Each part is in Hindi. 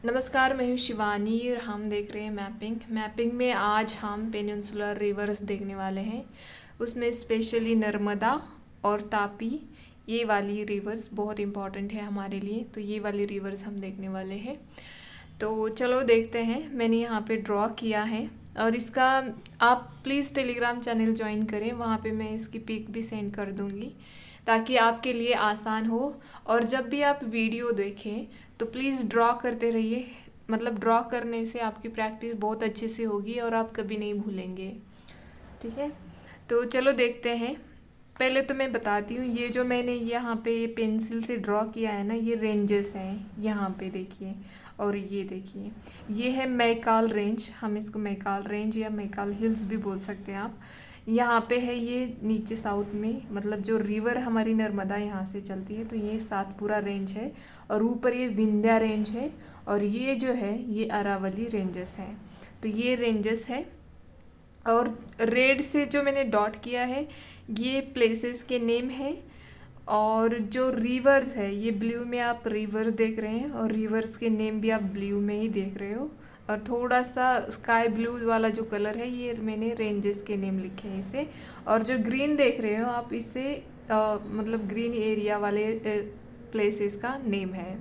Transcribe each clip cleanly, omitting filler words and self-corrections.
नमस्कार, मैं हूँ शिवानी और हम देख रहे हैं मैपिंग में आज हम पेनिनसुलर रिवर्स देखने वाले हैं। उसमें स्पेशली नर्मदा और तापी, ये वाली रिवर्स बहुत इम्पॉर्टेंट है हमारे लिए, तो ये वाली रिवर्स हम देखने वाले हैं। तो चलो देखते हैं। मैंने यहाँ पे ड्रॉ किया है और इसका आप प्लीज़ टेलीग्राम चैनल ज्वाइन करें, वहाँ पे मैं इसकी पिक भी सेंड कर दूँगी ताकि आपके लिए आसान हो। और जब भी आप वीडियो देखें तो प्लीज़ ड्रॉ करते रहिए, मतलब ड्रॉ करने से आपकी प्रैक्टिस बहुत अच्छे से होगी और आप कभी नहीं भूलेंगे। ठीक है, तो चलो देखते हैं। पहले तो मैं बताती हूँ, ये जो मैंने यहाँ पे ये पेंसिल से ड्रॉ किया है ना, ये रेंजेस हैं यहाँ पे देखिए। और ये देखिए, ये है मैकाल रेंज, हम इसको मैकाल रेंज या मैकाल हिल्स भी बोल सकते हैं आप। यहाँ पे है ये नीचे साउथ में, मतलब जो रिवर हमारी नर्मदा यहाँ से चलती है, तो ये सातपुरा रेंज है। और ऊपर ये विंध्या रेंज है और ये जो है ये अरावली रेंजेस है। तो ये रेंजेस है। और रेड से जो मैंने डॉट किया है ये प्लेसेस के नेम है। और जो रिवर्स है ये ब्लू में आप रिवर्स देख रहे हैं और रिवर्स के नेम भी आप ब्लू में ही देख रहे हो। और थोड़ा सा स्काई ब्लू वाला जो कलर है ये मैंने रेंजेस के नेम लिखे हैं इसे। और जो ग्रीन देख रहे हो आप, इसे मतलब ग्रीन एरिया वाले प्लेसेस का नेम है।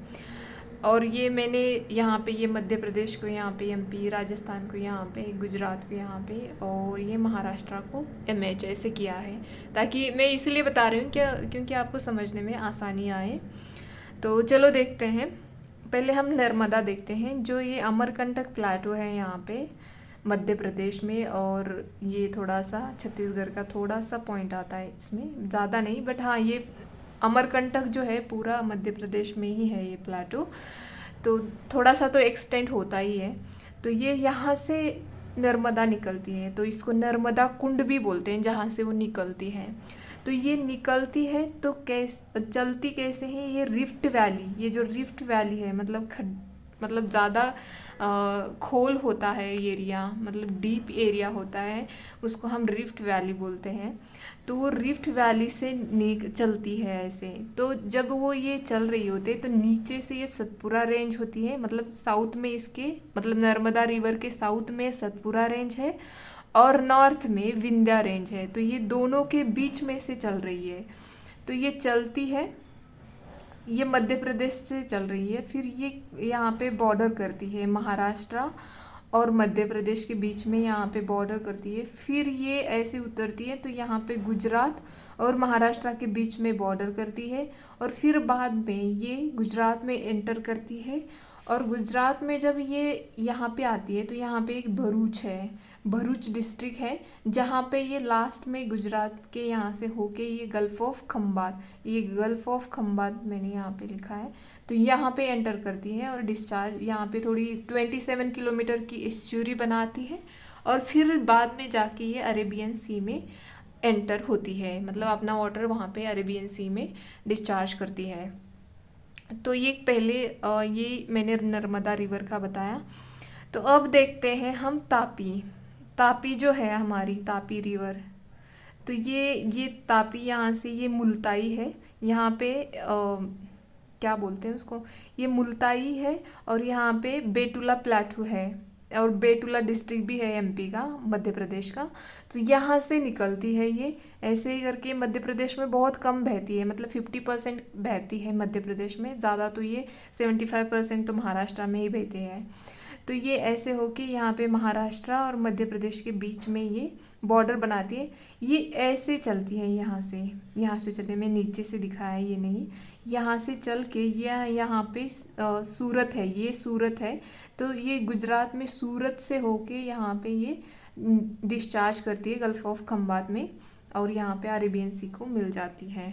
और ये मैंने यहाँ पे ये मध्य प्रदेश को यहाँ पे एमपी, राजस्थान को यहाँ पे, गुजरात को यहाँ पे और ये महाराष्ट्र को एमएच ऐसे किया है, ताकि मैं इसलिए बता रही हूँ क्या, क्योंकि आपको समझने में आसानी आए। तो चलो देखते हैं। पहले हम नर्मदा देखते हैं। जो ये अमरकंटक प्लाटो है यहाँ पे मध्य प्रदेश में, और ये थोड़ा सा छत्तीसगढ़ का थोड़ा सा पॉइंट आता है इसमें, ज़्यादा नहीं, बट हाँ ये अमरकंटक जो है पूरा मध्य प्रदेश में ही है ये प्लाटो, तो थोड़ा सा तो एक्सटेंड होता ही है। तो ये यहाँ से नर्मदा निकलती है, तो इसको नर्मदा कुंड भी बोलते हैं जहाँ से वो निकलती है। तो ये निकलती है तो चलती कैसे है, ये रिफ्ट वैली, ये जो रिफ्ट वैली है मतलब ज़्यादा खोल होता है एरिया, मतलब डीप एरिया होता है, उसको हम रिफ्ट वैली बोलते हैं। तो वो रिफ्ट वैली से चलती है ऐसे। तो जब वो ये चल रही होती है तो नीचे से ये सतपुरा रेंज होती है, मतलब साउथ में इसके, मतलब नर्मदा रिवर के साउथ में सतपुरा रेंज है और नॉर्थ में विंध्या रेंज है। तो ये दोनों के बीच में से चल रही है। तो ये चलती है, ये मध्य प्रदेश से चल रही है, फिर ये यहाँ पे बॉर्डर करती है महाराष्ट्र और मध्य प्रदेश के बीच में, यहाँ पे बॉर्डर करती है। फिर ये ऐसे उतरती है तो यहाँ पे गुजरात और महाराष्ट्र के बीच में बॉर्डर करती है। और फिर बाद में ये गुजरात में एंटर करती है। और गुजरात में जब ये यहाँ पे आती है तो यहाँ पे एक भरूच है, भरूच डिस्ट्रिक्ट है, जहाँ पे ये लास्ट में गुजरात के यहाँ से होके ये गल्फ ऑफ खंबात, ये गल्फ ऑफ खंबात मैंने यहाँ पे लिखा है, तो यहाँ पे एंटर करती है और डिस्चार्ज यहाँ पे थोड़ी 27 किलोमीटर की एस्चुरी बनाती है। और फिर बाद में जाके ये अरेबियन सी में एंटर होती है, मतलब अपना वाटर वहाँ पे अरेबियन सी में डिस्चार्ज करती है। तो ये पहले ये मैंने नर्मदा रिवर का बताया। तो अब देखते हैं हम तापी। तापी जो है हमारी तापी रिवर, तो ये तापी यहाँ से ये मुल्ताई है, यहाँ पे क्या बोलते हैं उसको, ये मुल्ताई है। और यहाँ पे बेटुला प्लाटू है और बेटुला डिस्ट्रिक्ट भी है एमपी का, मध्य प्रदेश का। तो यहाँ से निकलती है ये ऐसे ही करके। मध्य प्रदेश में बहुत कम बहती है, मतलब 50% बहती है मध्य प्रदेश में, ज़्यादा तो ये 75% तो महाराष्ट्र में ही बहते हैं। तो ये ऐसे होके यहाँ पे महाराष्ट्र और मध्य प्रदेश के बीच में ये बॉर्डर बनाती है। ये ऐसे चलती है यहाँ से चलते, मैं नीचे से दिखाया ये नहीं, यहाँ से चल के ये यहाँ पे सूरत है, ये सूरत है। तो ये गुजरात में सूरत से होके यहाँ पे ये डिस्चार्ज करती है गल्फ ऑफ खंबात में और यहाँ पे अरेबियन सी को मिल जाती है।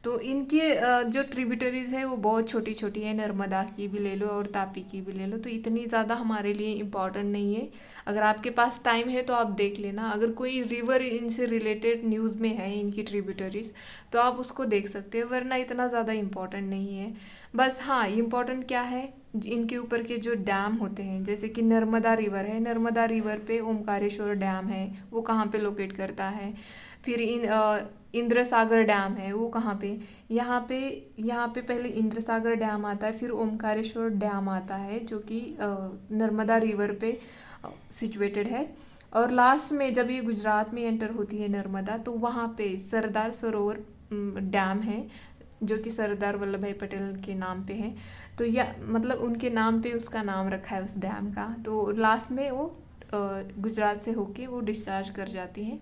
तो इनके जो ट्रिब्यूटरीज है वो बहुत छोटी छोटी है, नर्मदा की भी ले लो और तापी की भी ले लो, तो इतनी ज़्यादा हमारे लिए इम्पॉर्टेंट नहीं है। अगर आपके पास टाइम है तो आप देख लेना, अगर कोई रिवर इनसे रिलेटेड न्यूज़ में है इनकी ट्रिब्यूटरीज तो आप उसको देख सकते हो, वरना इतना ज़्यादा इम्पॉर्टेंट नहीं है। बस हाँ, इम्पॉर्टेंट क्या है, इनके ऊपर के जो डैम होते हैं, जैसे कि नर्मदा रिवर है, नर्मदा रिवर पे ओमकारेश्वर डैम है, वो कहाँ पे लोकेट करता है। फिर इंद्र सागर डैम है, वो कहाँ पे, यहाँ पे पहले इंद्र सागर डैम आता है, फिर ओमकारेश्वर डैम आता है जो कि नर्मदा रिवर पे सिचुएटेड है। और लास्ट में जब ये गुजरात में एंटर होती है नर्मदा, तो वहाँ पे सरदार सरोवर डैम है जो कि सरदार वल्लभ भाई पटेल के नाम पे है। तो या मतलब उनके नाम पे उसका नाम रखा है उस डैम का। तो लास्ट में वो गुजरात से होके वो डिस्चार्ज कर जाती हैं।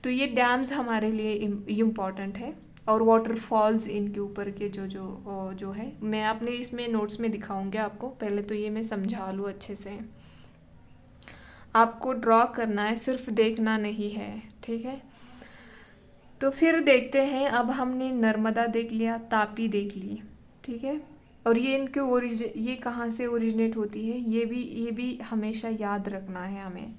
तो ये डैम्स हमारे लिए इम्पॉर्टेंट है। और वाटरफॉल्स इनके ऊपर के जो है, मैं अपने इसमें नोट्स में दिखाऊंगी आपको। पहले तो ये मैं समझा लूँ अच्छे से। आपको ड्रॉ करना है, सिर्फ देखना नहीं है, ठीक है। तो फिर देखते हैं, अब हमने नर्मदा देख लिया, तापी देख ली, ठीक है। और ये ये कहाँ से ओरिजिनेट होती है, ये भी हमेशा याद रखना है हमें।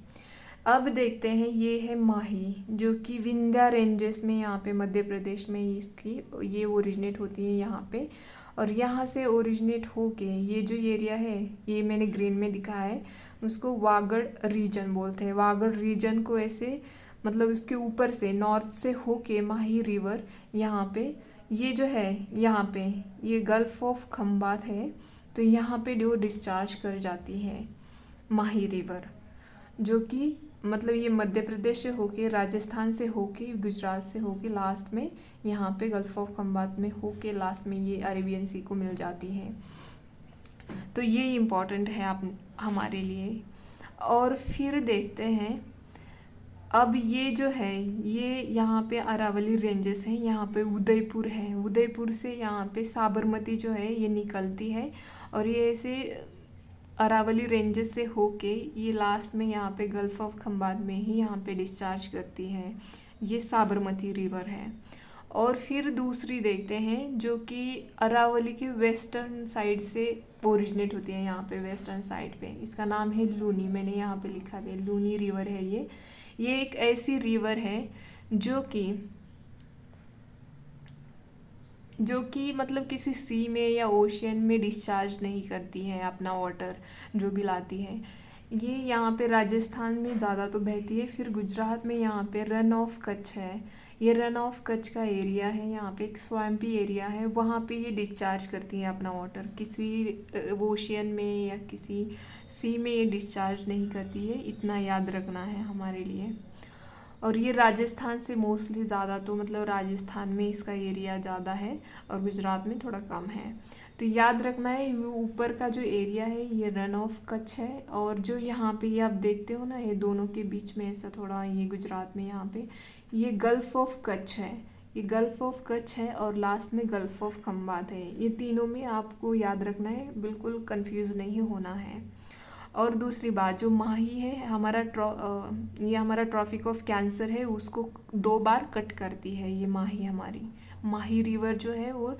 अब देखते हैं, ये है माही, जो कि विंध्या रेंजेस में यहाँ पे मध्य प्रदेश में ये ओरिजिनेट होती है यहाँ पे। और यहाँ से ओरिजिनेट होके ये जो एरिया है, ये मैंने ग्रीन में दिखा है, उसको वागड़ रीजन बोलते हैं। वागड़ रीजन को ऐसे मतलब इसके ऊपर से नॉर्थ से होके माही रिवर यहाँ पे, ये जो है यहाँ पे ये गल्फ ऑफ खंबात है, तो यहाँ पे जो डिस्चार्ज कर जाती है माही रिवर, जो कि मतलब ये मध्य प्रदेश से होके, राजस्थान से होके, गुजरात से होके लास्ट में यहाँ पे गल्फ ऑफ खंबात में होके लास्ट में ये अरेबियन सी को मिल जाती है। तो ये इम्पॉर्टेंट है आप हमारे लिए। और फिर देखते हैं, अब ये जो है ये यहाँ पे अरावली रेंजेस हैं, यहाँ पे उदयपुर है, उदयपुर से यहाँ पे साबरमती जो है ये निकलती है। और ये ऐसे अरावली रेंजेस से होके ये लास्ट में यहाँ पे गल्फ ऑफ खंबात में ही यहाँ पे डिस्चार्ज करती है। ये साबरमती रिवर है। और फिर दूसरी देखते हैं, जो कि अरावली के वेस्टर्न साइड से ओरिजिनेट होती है, यहाँ पे वेस्टर्न साइड पे। इसका नाम है लूनी, मैंने यहाँ पे लिखा है लूनी रिवर है ये एक ऐसी रिवर है जो कि मतलब किसी सी में या ओशियन में डिस्चार्ज नहीं करती है अपना वाटर जो भी लाती है। ये यहाँ पे राजस्थान में ज़्यादा तो बहती है। फिर गुजरात में यहाँ पे रन ऑफ कच्छ है, ये रन ऑफ कच्छ का एरिया है, यहाँ पे एक स्वैम्पी एरिया है, वहाँ पे ये डिस्चार्ज करती है अपना वाटर। किसी ओशियन में या किसी सी में ये डिस्चार्ज नहीं करती है, इतना याद रखना है हमारे लिए। और ये राजस्थान से मोस्टली ज़्यादा, तो मतलब राजस्थान में इसका एरिया ज़्यादा है और गुजरात में थोड़ा कम है। तो याद रखना है, ये ऊपर का जो एरिया है ये रन ऑफ कच्छ है। और जो यहाँ पे ये आप देखते हो ना, ये दोनों के बीच में ऐसा थोड़ा, ये गुजरात में यहाँ पे ये गल्फ ऑफ कच्छ है, ये गल्फ ऑफ कच्छ है। और लास्ट में गल्फ ऑफ खंबात है। ये तीनों में आपको याद रखना है, बिल्कुल कंफ्यूज नहीं होना है। और दूसरी बात, जो माही है ये हमारा ट्रॉपिक ऑफ कैंसर है, उसको 2 बार कट करती है ये माही। हमारी माही रिवर जो है वो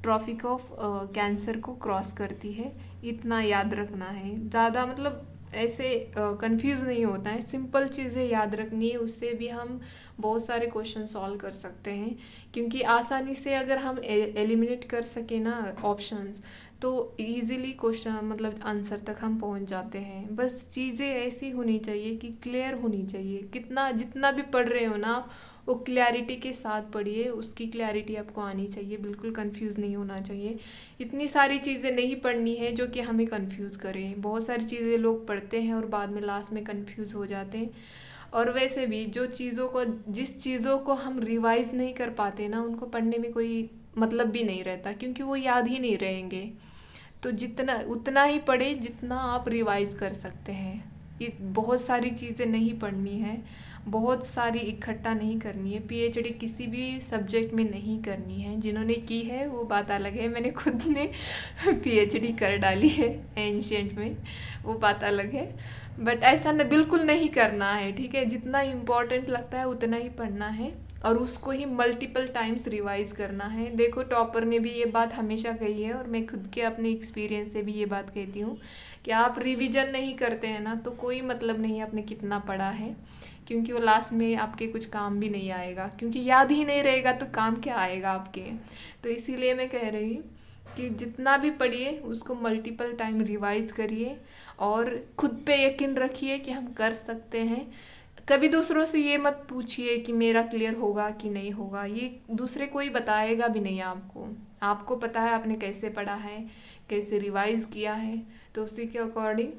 ट्रॉपिक ऑफ कैंसर को क्रॉस करती है, इतना याद रखना है। ज़्यादा मतलब ऐसे कंफ्यूज नहीं होता है, सिंपल चीज़ें याद रखनी है, उससे भी हम बहुत सारे क्वेश्चन सॉल्व कर सकते हैं। क्योंकि आसानी से अगर हम एलिमिनेट कर सके ना ऑप्शंस, तो इजीली क्वेश्चन मतलब आंसर तक हम पहुंच जाते हैं। बस चीज़ें ऐसी होनी चाहिए कि क्लियर होनी चाहिए। जितना भी पढ़ रहे हो ना, वो क्लैरिटी के साथ पढ़िए, उसकी क्लैरिटी आपको आनी चाहिए, बिल्कुल कंफ्यूज नहीं होना चाहिए। इतनी सारी चीज़ें नहीं पढ़नी है जो कि हमें कंफ्यूज करें। बहुत सारी चीज़ें लोग पढ़ते हैं और बाद में लास्ट में कंफ्यूज हो जाते हैं। और वैसे भी जिस चीज़ों को हम रिवाइज नहीं कर पाते ना, उनको पढ़ने में कोई मतलब भी नहीं रहता, क्योंकि वो याद ही नहीं रहेंगे। तो उतना ही पढ़े जितना आप रिवाइज कर सकते हैं। ये बहुत सारी चीज़ें नहीं पढ़नी है, बहुत सारी इकट्ठा नहीं करनी है। पीएचडी किसी भी सब्जेक्ट में नहीं करनी है। जिन्होंने की है वो बात अलग है, मैंने खुद ने पीएचडी कर डाली है एंशिएंट में, वो बात अलग है। बट ऐसा बिल्कुल नहीं करना है, ठीक है। जितना इम्पोर्टेंट लगता है उतना ही पढ़ना है और उसको ही मल्टीपल टाइम्स रिवाइज करना है। देखो, टॉपर ने भी ये बात हमेशा कही है और मैं खुद के अपने एक्सपीरियंस से भी ये बात कहती हूँ कि आप रिवीजन नहीं करते हैं ना, तो कोई मतलब नहीं आपने कितना पढ़ा है, क्योंकि वो लास्ट में आपके कुछ काम भी नहीं आएगा। क्योंकि याद ही नहीं रहेगा तो काम क्या आएगा आपके। तो इसीलिए मैं कह रही हूँ कि जितना भी पढ़िए उसको मल्टीपल टाइम रिवाइज करिए और खुद पे यकीन रखिए कि हम कर सकते हैं। कभी दूसरों से ये मत पूछिए कि मेरा क्लियर होगा कि नहीं होगा, ये दूसरे कोई बताएगा भी नहीं आपको। आपको पता है आपने कैसे पढ़ा है, कैसे रिवाइज किया है, तो उसी के अकॉर्डिंग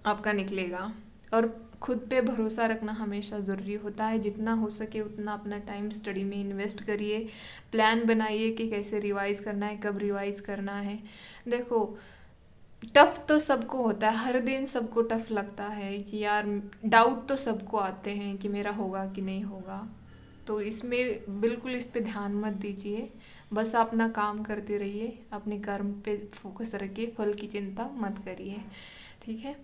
आपका निकलेगा। और खुद पे भरोसा रखना हमेशा ज़रूरी होता है। जितना हो सके उतना अपना टाइम स्टडी में इन्वेस्ट करिए, प्लान बनाइए कि कैसे रिवाइज करना है, कब रिवाइज करना है। देखो, टफ तो सबको होता है, हर दिन सबको टफ लगता है कि यार, डाउट तो सबको आते हैं कि मेरा होगा कि नहीं होगा। तो इसमें बिल्कुल इस पे ध्यान मत दीजिए, बस अपना काम करते रहिए, अपने कर्म पे फोकस रखिए, फल की चिंता मत करिए। ठीक है,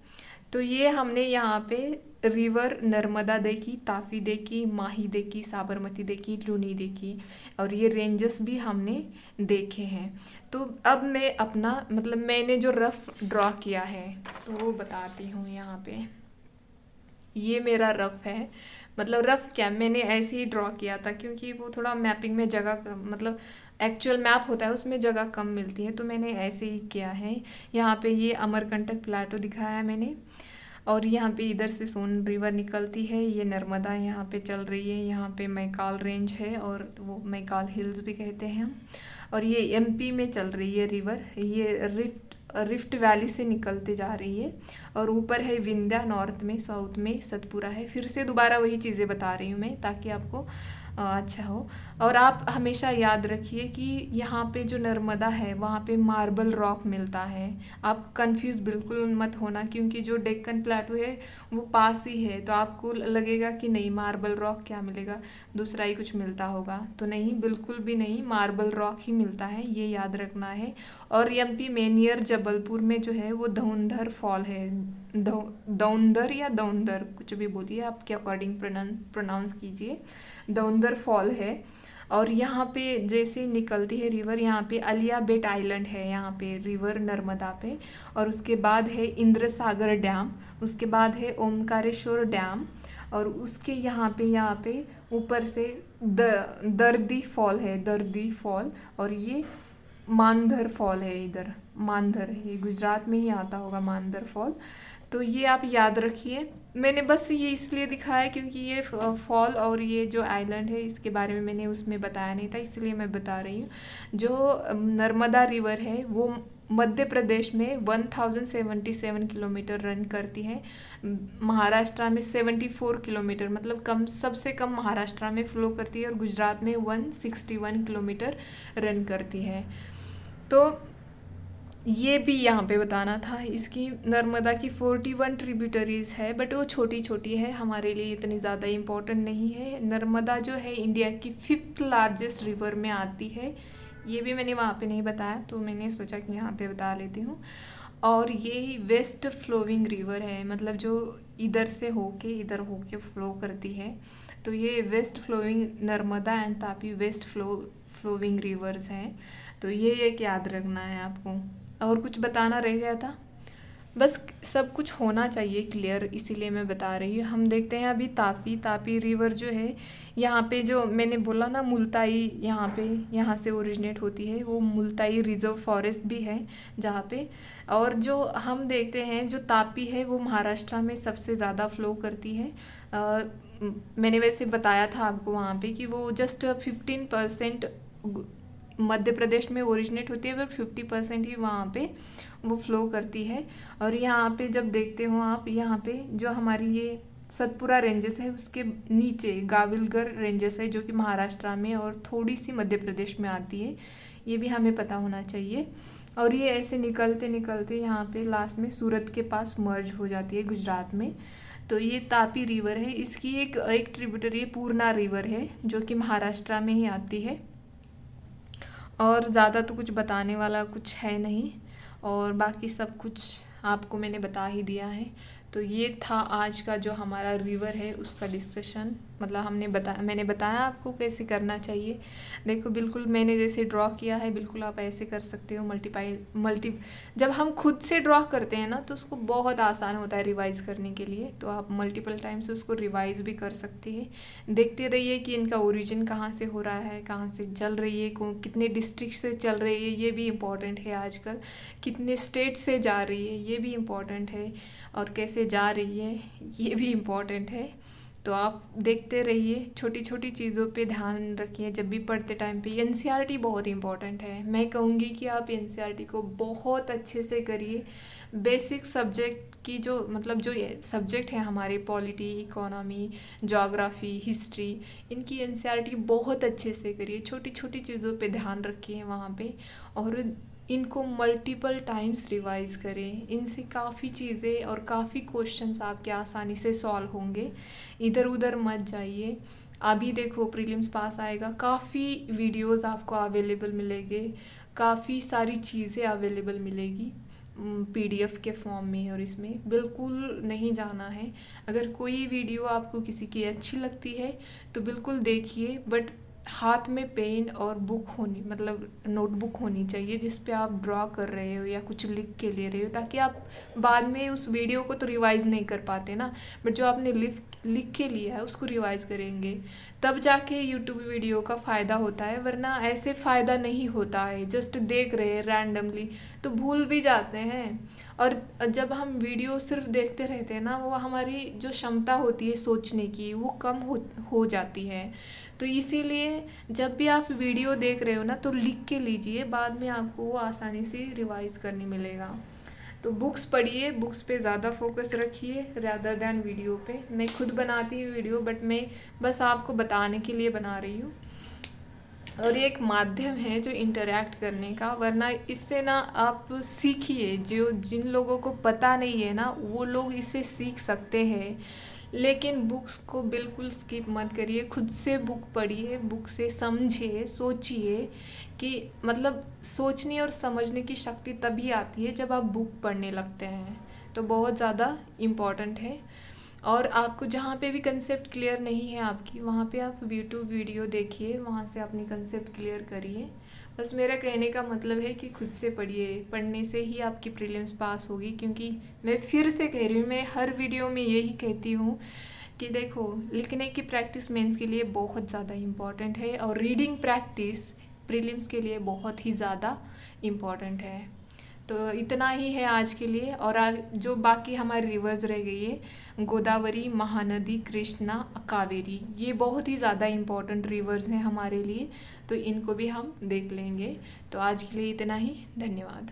तो ये हमने यहाँ पे रिवर नर्मदा देखी, तापी देखी, माही देखी, साबरमती देखी, लूनी देखी, और ये रेंजेस भी हमने देखे हैं। तो अब मैं अपना मतलब मैंने जो रफ ड्रॉ किया है तो वो बताती हूँ यहाँ पे। ये मेरा रफ है, मतलब रफ क्या, मैंने ऐसे ही ड्रॉ किया था क्योंकि वो थोड़ा मैपिंग में जगह मतलब एक्चुअल मैप होता है उसमें जगह कम मिलती है, तो मैंने ऐसे ही किया है। यहाँ पे ये अमरकंटक प्लाटो दिखाया है मैंने, और यहाँ पे इधर से सोन रिवर निकलती है, ये नर्मदा यहाँ पे चल रही है, यहाँ पे मैकाल रेंज है और वो मैकाल हिल्स भी कहते हैं हम, और ये एमपी में चल रही है रिवर, ये रिफ्ट वैली से निकलते जा रही है, और ऊपर है विंध्या, नॉर्थ में, साउथ में सतपुरा है। फिर से दोबारा वही चीज़ें बता रही हूँ मैं ताकि आपको अच्छा हो। और आप हमेशा याद रखिए कि यहाँ पे जो नर्मदा है वहाँ पे मार्बल रॉक मिलता है। आप कंफ्यूज बिल्कुल मत होना, क्योंकि जो डेक्कन प्लाटू है वो पास ही है, तो आपको लगेगा कि नहीं मार्बल रॉक क्या मिलेगा, दूसरा ही कुछ मिलता होगा, तो नहीं, बिल्कुल भी नहीं, मार्बल रॉक ही मिलता है, ये याद रखना है। और एमपी में नियर जबलपुर में जो है वो धौंधर फॉल है, दौंधर या दौंधर कुछ भी बोलिए, आपके अकॉर्डिंग प्रोनाउंस कीजिए, दौंधर फॉल है। और यहाँ पे जैसे निकलती है रिवर, यहाँ पे अलिया बेट आइलैंड है, यहाँ पे रिवर नर्मदा पे, और उसके बाद है इंद्र सागर डैम, उसके बाद है ओमकारेश्वर डैम, और उसके यहाँ पे ऊपर से दर्दी फॉल है, दर्दी फॉल, और ये मानधर फॉल है, इधर मानधर, ये गुजरात में ही आता होगा मानधर फॉल। तो ये आप याद रखिए। मैंने बस ये इसलिए दिखाया क्योंकि ये फॉल और ये जो आइलैंड है इसके बारे में मैंने उसमें बताया नहीं था, इसलिए मैं बता रही हूँ। जो नर्मदा रिवर है वो मध्य प्रदेश में 1077 किलोमीटर रन करती है, महाराष्ट्र में 74 किलोमीटर, मतलब कम, सबसे कम महाराष्ट्र में फ्लो करती है, और गुजरात में 161 किलोमीटर रन करती है। तो ये भी यहाँ पे बताना था। इसकी नर्मदा की 41 ट्रिब्यूटरीज है, बट वो छोटी छोटी है, हमारे लिए इतनी ज़्यादा इम्पोर्टेंट नहीं है। नर्मदा जो है इंडिया की 5th लार्जेस्ट रिवर में आती है, ये भी मैंने वहाँ पे नहीं बताया, तो मैंने सोचा कि यहाँ पे बता लेती हूँ। और ये वेस्ट फ्लोविंग रिवर है, मतलब जो इधर से इधर होके फ्लो करती है, तो ये west flowing Narmada and Tapi west flowing rivers हैं। तो ये एक याद रखना है आपको। और कुछ बताना रह गया था? बस सब कुछ होना चाहिए क्लियर, इसीलिए मैं बता रही हूँ। हम देखते हैं अभी तापी रिवर जो है, यहाँ पे जो मैंने बोला ना मुल्ताई, यहाँ से ओरिजिनेट होती है, वो मुल्ताई रिजर्व फॉरेस्ट भी है जहाँ पे। और जो हम देखते हैं जो तापी है वो महाराष्ट्र में सबसे ज़्यादा फ्लो करती है। मैंने वैसे बताया था आपको वहाँ पे कि वो जस्ट 15% मध्य प्रदेश में ओरिजिनेट होती है, बट 50% ही वहाँ पे वो फ्लो करती है। और यहाँ पे जब देखते हो आप, यहाँ पे जो हमारी ये सतपुरा रेंजेस है उसके नीचे गाविलगर रेंजेस है जो कि महाराष्ट्र में और थोड़ी सी मध्य प्रदेश में आती है, ये भी हमें पता होना चाहिए। और ये ऐसे निकलते निकलते यहाँ पे लास्ट में सूरत के पास मर्ज हो जाती है गुजरात में। तो ये तापी रिवर है, इसकी एक ट्रिब्यूटरी पूर्णा रिवर है जो कि महाराष्ट्र में ही आती है। और ज़्यादा तो कुछ बताने वाला कुछ है नहीं, और बाकी सब कुछ आपको मैंने बता ही दिया है। तो ये था आज का जो हमारा रिवर है उसका डिस्कशन, मतलब मैंने बताया आपको कैसे करना चाहिए। देखो बिल्कुल मैंने जैसे ड्रॉ किया है बिल्कुल आप ऐसे कर सकते हो। जब हम खुद से ड्रॉ करते हैं ना तो उसको बहुत आसान होता है रिवाइज़ करने के लिए, तो आप मल्टीपल टाइम्स उसको रिवाइज़ भी कर सकते हैं। देखते रहिए कि इनका ओरिजिन कहाँ से हो रहा है, कहाँ से चल रही है, कितने डिस्ट्रिक्ट से चल रही है, ये भी इम्पॉर्टेंट है आजकल, कितने स्टेट से जा रही है ये भी इम्पॉर्टेंट है, और कैसे जा रही है ये भी इम्पॉर्टेंट है। तो आप देखते रहिए, छोटी छोटी चीज़ों पे ध्यान रखिए जब भी पढ़ते टाइम पे। एनसीईआरटी बहुत इंपॉर्टेंट है, मैं कहूँगी कि आप एनसीईआरटी को बहुत अच्छे से करिए। बेसिक सब्जेक्ट की जो मतलब जो सब्जेक्ट है हमारे, पॉलिटी, इकोनॉमी, ज्योग्राफी, हिस्ट्री, इनकी एनसीईआरटी बहुत अच्छे से करिए। छोटी छोटी चीज़ों पे ध्यान रखिए वहाँ पे, और इनको मल्टीपल टाइम्स रिवाइज करें। इनसे काफ़ी चीज़ें और काफ़ी क्वेश्चंस आपके आसानी से सॉल्व होंगे। इधर उधर मत जाइए। अभी देखो प्रीलिम्स पास आएगा, काफ़ी वीडियोस आपको अवेलेबल मिलेंगे, काफ़ी सारी चीज़ें अवेलेबल मिलेगी पीडीएफ के फॉर्म में, और इसमें बिल्कुल नहीं जाना है। अगर कोई वीडियो आपको किसी की अच्छी लगती है तो बिल्कुल देखिए, बट हाथ में पेन और बुक होनी, मतलब नोटबुक होनी चाहिए जिस पे आप ड्रॉ कर रहे हो या कुछ लिख के ले रहे हो, ताकि आप बाद में उस वीडियो को तो रिवाइज नहीं कर पाते ना, बट जो आपने लिख के लिया है उसको रिवाइज करेंगे, तब जाके यूट्यूब वीडियो का फ़ायदा होता है। वरना ऐसे फ़ायदा नहीं होता है, जस्ट देख रहे हैं रैंडमली तो भूल भी जाते हैं। और जब हम वीडियो सिर्फ देखते रहते हैं ना, वो हमारी जो क्षमता होती है सोचने की वो कम हो जाती है। तो इसीलिए जब भी आप वीडियो देख रहे हो ना तो लिख के लीजिए, बाद में आपको वो आसानी से रिवाइज करने मिलेगा। तो बुक्स पढ़िए, बुक्स पे ज़्यादा फोकस रखिए रादर दैन वीडियो पे। मैं खुद बनाती हूँ वीडियो, बट मैं बस आपको बताने के लिए बना रही हूँ, और ये एक माध्यम है जो इंटरेक्ट करने का। वरना इससे ना आप सीखिए, जो जिन लोगों को पता नहीं है ना वो लोग इससे सीख सकते हैं, लेकिन बुक्स को बिल्कुल स्किप मत करिए। खुद से बुक पढ़िए, बुक से समझिए, सोचिए कि मतलब सोचने और समझने की शक्ति तभी आती है जब आप बुक पढ़ने लगते हैं। तो बहुत ज़्यादा इम्पॉर्टेंट है। और आपको जहाँ पे भी कंसेप्ट क्लियर नहीं है आपकी, वहाँ पे आप यूट्यूब वीडियो देखिए, वहाँ से अपनी कंसेप्ट क्लियर करिए। बस मेरा कहने का मतलब है कि खुद से पढ़िए, पढ़ने से ही आपकी प्रीलिम्स पास होगी। क्योंकि मैं फिर से कह रही हूँ, मैं हर वीडियो में यही कहती हूँ कि देखो, लिखने की प्रैक्टिस मेंस के लिए बहुत ज़्यादा इम्पॉर्टेंट है, और रीडिंग प्रैक्टिस प्रीलिम्स के लिए बहुत ही ज़्यादा इम्पॉर्टेंट है। तो इतना ही है आज के लिए। और जो बाकी हमारी रिवर्स रह गई है, गोदावरी, महानदी, कृष्णा, कावेरी, ये बहुत ही ज़्यादा इम्पोर्टेंट रिवर्स हैं हमारे लिए, तो इनको भी हम देख लेंगे। तो आज के लिए इतना ही, धन्यवाद।